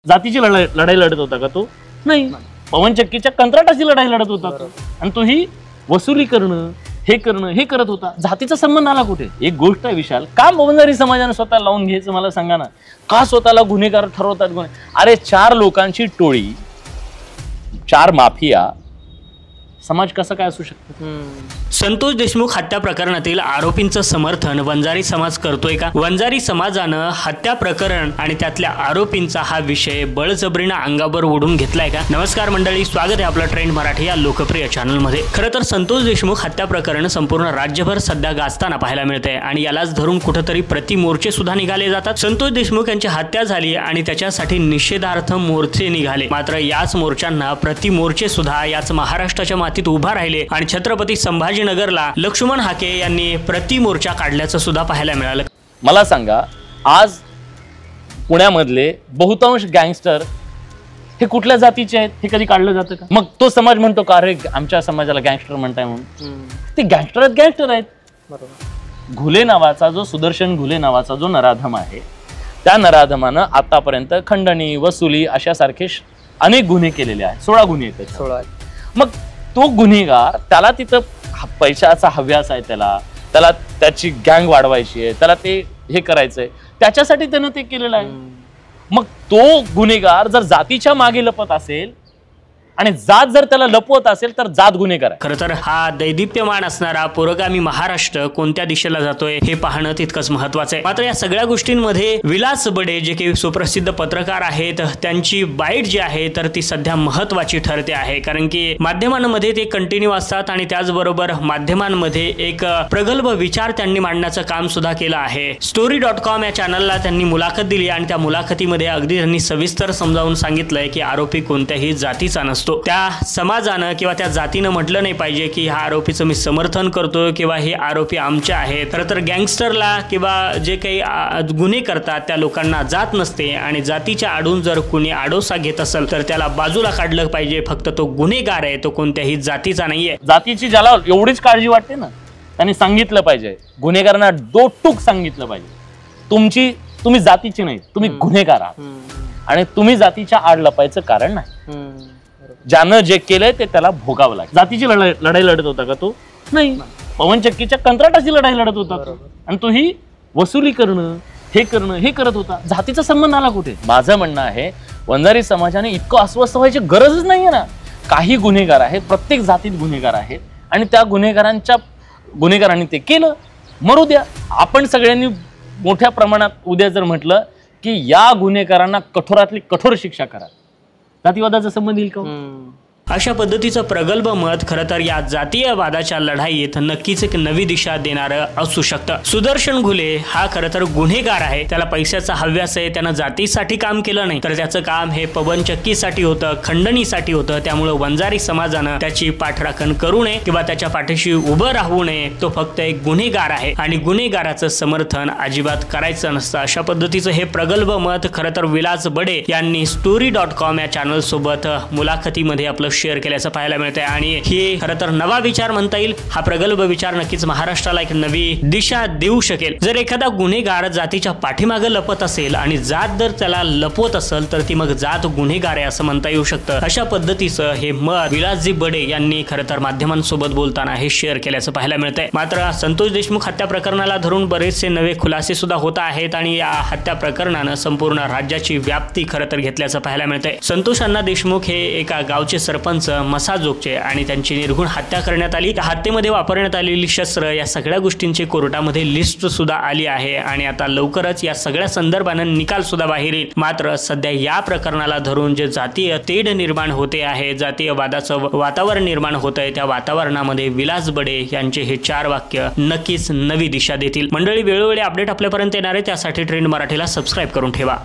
जातीची लढाई लढत होता का तो? नाही. पवन चक्कीच्या कंत्राटाची लढाई लढत होता तो. आणि तो ही वसुली करणं हे करत होता. जातीचा संबंध आला कुठे? एक गोष्ट आहे विशाल, का बंजारी समाजाने स्वतः लावून घ्यायचं मला सांगा ना. का स्वतःला गुन्हेगार ठरवतात? अरे 4 लोकांची टोळी, 4 माफिया, समाज कसं काय असू शकतो? संतोष देशमुख हत्या प्रकरणातील आरोपींचं समर्थन वंजारी समाज करतोय का? वंजारी समाजानं हत्या प्रकरण आणि त्यातल्या आरोपींचा हा विषय बळजबरीनं अंगावर ओढून घेतलाय का? नमस्कार मंडळी, स्वागत आहे आपलं ट्रेंड मराठी या लोकप्रिय चॅनलमध्ये. खरं तर संतोष देशमुख हत्या प्रकरण संपूर्ण राज्यभर सध्या गाजताना पाहायला मिळतंय आणि यालाच धरून कुठेतरी प्रतिमोर्चे सुद्धा निघाले जातात. संतोष देशमुख यांची हत्या झाली आणि त्याच्यासाठी निषेधार्थ मोर्चे निघाले. मात्र याच मोर्चांना प्रतिमोर्चे सुद्धा याच महाराष्ट्राच्या मातीत उभा राहिले आणि छत्रपती संभाजीनगरला लक्ष्मण हाके यांनी प्रतिमोर्चा काढल्याचं सुद्धा पाहायला मिळालं. मला सांगा, आज पुण्यामधले बहुतांश गँगस्टर हे कुठल्या जातीचे आहेत हे कधी काढलं जातं का? मग तो समाज म्हणतो का अरे आमच्या समाजाला गँगस्टर म्हणताय म्हणून? ते गँगस्टर आहेत. बरोबर. घुले नावाचा जो सुदर्शन घुले नावाचा जो नराधम आहे, त्या नराधमानं आतापर्यंत खंडणी, वसुली अशासारखे अनेक गुन्हे केलेले आहेत. 16 गुन्हे आहेत. 16. मग तो गुन्हेगार, त्याला तिथं पैशाचा हव्यास आहे, त्याला त्याची गँग वाढवायची आहे, त्याला ते हे करायचंय, त्याच्यासाठी त्यानं ते केलेलं आहे. मग तो गुन्हेगार जर जातीच्या मागे लपत असेल आणि जात जर त्याला लपवत असेल तर जात गुन्हेगार आहे. खरं तर हा दैदिप्यमान असणारा पुरोगामी महाराष्ट्र कोणत्या दिशेला जातोय हे पाहणं तितकंच महत्वाचं आहे. मात्र या सगळ्या गोष्टींमध्ये विलास बडे जे काही सुप्रसिद्ध पत्रकार आहेत, त्यांची बाईट जी आहे तर ती सध्या महत्वाची ठरते आहे. कारण की माध्यमांमध्ये ते कंटिन्यू असतात आणि त्याचबरोबर माध्यमांमध्ये एक प्रगल्भ विचार त्यांनी मांडण्याचं काम सुद्धा केलं आहे. story.com या चॅनलला त्यांनी मुलाखत दिली आणि त्या मुलाखतीमध्ये अगदी त्यांनी सविस्तर समजावून सांगितलंय की आरोपी कोणत्याही जातीचा नसतो. त्या समाजानं किंवा त्या जातीनं म्हटलं नाही पाहिजे की ह्या आरोपीचं मी समर्थन करतो किंवा हे आरोपी आमचे आहेत. तर गँगस्टरला किंवा जे काही गुन्हे करतात त्या लोकांना जात नसते आणि जातीच्या आडून जर कुणी आडोसा घेत असेल तर त्याला बाजूला काढलं पाहिजे. फक्त तो गुन्हेगार आहे, तो कोणत्याही जातीचा नाहीये. जातीची ज्याला एवढीच काळजी वाटते ना, त्यांनी सांगितलं पाहिजे, गुन्हेगारांना डोकटूक सांगितलं पाहिजे, तुम्ही जातीची नाही, तुम्ही गुन्हेगार आहात आणि तुम्ही जातीच्या आड लपायचं कारण नाही. ज्यानं जे केलंय ते त्याला भोगावं लागेल. जातीची लढाई लढत होता का तो? नाही. पवन चक्कीच्या कंत्राटाची लढाई लढत होता तो. आणि तो ही वसुली करणं हे करत होता. जातीचा संबंध आला कुठे? माझं म्हणणं आहे, वंजारी समाजाने इतकं अस्वस्थ व्हायची गरजच नाहीये ना. काही गुन्हेगार आहेत, प्रत्येक जातीत गुन्हेगार आहेत आणि त्या गुन्हेगारांनी ते केलं, मरू द्या. आपण सगळ्यांनी मोठ्या प्रमाणात उद्या जर म्हटलं की या गुन्हेगारांना कठोरातली कठोर शिक्षा करा, जातीवादाचा संबंध येईल का? अशा पद्धतीचं प्रगल्भ मत खरं तर या जातीयवादाच्या लढाईत नक्कीच एक नवी दिशा देणारं असू शकतं. सुदर्शन घुले हा खरं तर गुन्हेगार आहे. त्याला पैशाचा हव्यास आहे. त्यानं जातीसाठी काम केलं नाही, तर त्याचं काम हे पवन चक्कीसाठी होतं, खंडणीसाठी होतं. त्यामुळे वंजारी समाजानं त्याची पाठराखण करू नये किंवा त्याच्या पाठीशी उभं राहू नये. तो फक्त एक गुन्हेगार आहे आणि गुन्हेगाराचं समर्थन अजिबात करायचं नसतं. अशा पद्धतीचं हे प्रगल्भ मत खरं तर विलास बडे यांनी story.com या चॅनल सोबत मुलाखतीमध्ये आपलं शेअर केल्याचं पाहायला मिळतंय आणि हे खरं तर नवा विचार म्हणता येईल. हा प्रगल्भ विचार नक्कीच महाराष्ट्राला एक नवी दिशा देऊ शकेल. जर एखादा गुन्हेगार जातीच्या पाठीमागे लपत असेल आणि जात जर त्याला लपवत असेल तर ती मग जात गुन्हेगार आहे असं म्हणता येऊ शकतं. अशा पद्धतीचं हे मत विलासजी बडे यांनी खरं तर माध्यमांसोबत बोलताना हे शेअर केल्याचं पाहायला मिळतंय. मात्र संतोष देशमुख हत्या प्रकरणाला धरून बरेचसे नवे खुलासे सुद्धा होत आहेत आणि या हत्या प्रकरणानं संपूर्ण राज्याची व्याप्ती खरं तर घेतल्याचं पाहायला मिळतंय. संतोष अण्णा देशमुख हे एका गावचे सरपंच मसाजोगचे आणि त्यांची निर्घुण हत्या करण्यात आली. त्या हत्येमध्ये वापरण्यात आलेली शस्त्र या सगळ्या गोष्टींची कोर्टामध्ये लिस्ट सुद्धा आली आहे आणि आता लवकरच या सगळ्या संदर्भानं निकाल सुद्धा बाहेर येईल. मात्र सध्या या प्रकरणाला धरून जे जातीय तेढ निर्माण होते आहे, जातीय वादाचं वातावरण निर्माण होत आहे, त्या वातावरणामध्ये विलास बडे यांचे हे 4 वाक्य नक्कीच नवी दिशा देतील. मंडळी, वेळोवेळी अपडेट आपल्यापर्यंत येणार आहे, त्यासाठी ट्रेंड मराठीला सबस्क्राईब करून ठेवा.